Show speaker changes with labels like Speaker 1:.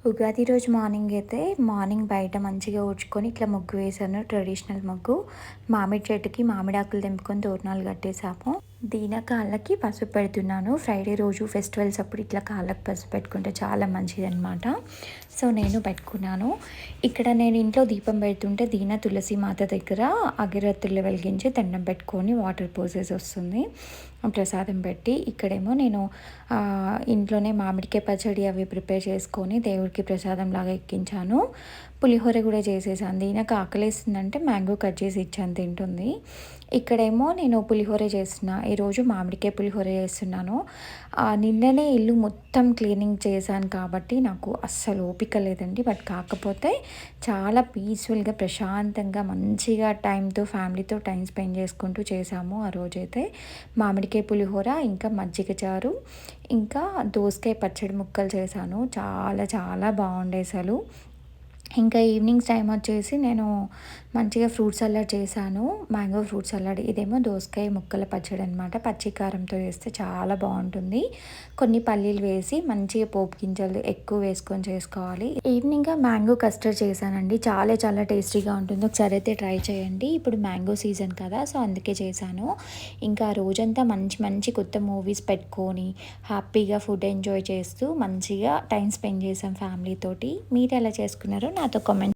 Speaker 1: ఉగాది రోజు మార్నింగ్ అయితే బయట మంచిగా ఊడ్చుకొని ఇట్లా ముగ్గు వేశాను. ట్రెడిషనల్ ముగ్గు. మామిడి చెట్టుకి మామిడాకులు తెంపుకొని తోరణాలు కట్టేసాము. దీన కాళ్ళకి పసుపు పెడుతున్నాను. ఫ్రైడే రోజు ఫెస్టివల్స్ అప్పుడు ఇట్లా కాళ్ళకి పసుపు పెట్టుకుంటే చాలా మంచిదన్నమాట. సో నేను పెట్టుకున్నాను. ఇక్కడ నేను ఇంట్లో దీపం పెడుతుంటే దీన తులసి మాత దగ్గర అగరత్తులు వెలిగించి దండం పెట్టుకొని వాటర్ పోసేసి వస్తుంది ప్రసాదం పెట్టి. ఇక్కడేమో నేను ఇంట్లోనే మామిడికాయ పచ్చడి అవి ప్రిపేర్ చేసుకొని దేవుడికి ప్రసాదం లాగా ఎక్కించాను. పులిహోర కూడా చేసేసాను. దీనికి ఆకలేస్తుందంటే మ్యాంగో కట్ చేసి ఇచ్చాను, తింటుంది. ఇక్కడేమో నేను పులిహోర చేస్తున్నా. ఈరోజు మామిడికాయ పులిహోర చేస్తున్నాను. నిన్ననే ఇల్లు మొత్తం క్లీనింగ్ చేశాను కాబట్టి నాకు అస్సలు ఓపిక లేదండి. బట్ కాకపోతే చాలా పీస్ఫుల్గా ప్రశాంతంగా మంచిగా ఫ్యామిలీతో టైం స్పెండ్ చేసుకుంటూ చేసాము. ఆ రోజైతే మామిడికాయ పులిహోర, ఇంకా మజ్జిగ చారు, ఇంకా దోసకాయ పచ్చడి ముక్కలు చేశాను. చాలా చాలా బాగుండే అసలు. ఇంకా ఈవినింగ్స్ టైం వచ్చేసి నేను మంచిగా ఫ్రూట్ సలాడ్ చేశాను. Mango fruit salad. ఇదేమో దోసకాయ ముక్కల పచ్చడి అనమాట. పచ్చికారంతో వేస్తే చాలా బాగుంటుంది. కొన్ని పల్లీలు వేసి మంచిగా పోపు గింజలు ఎక్కువ వేసుకొని చేసుకోవాలి. ఈవినింగ్గా మ్యాంగో కస్టర్డ్ చేశానండి. చాలా చాలా టేస్టీగా ఉంటుంది. ఒకసారి అయితే ట్రై చేయండి. ఇప్పుడు మ్యాంగో సీజన్ కదా, సో అందుకే చేశాను. ఇంకా రోజంతా మంచి మంచి కొత్త మూవీస్ పెట్టుకొని హ్యాపీగా ఫుడ్ ఎంజాయ్ చేస్తూ మంచిగా టైం స్పెండ్ చేసాం ఫ్యామిలీతోటి. మీరు ఎలా చేసుకున్నారో నాతో కామెంట్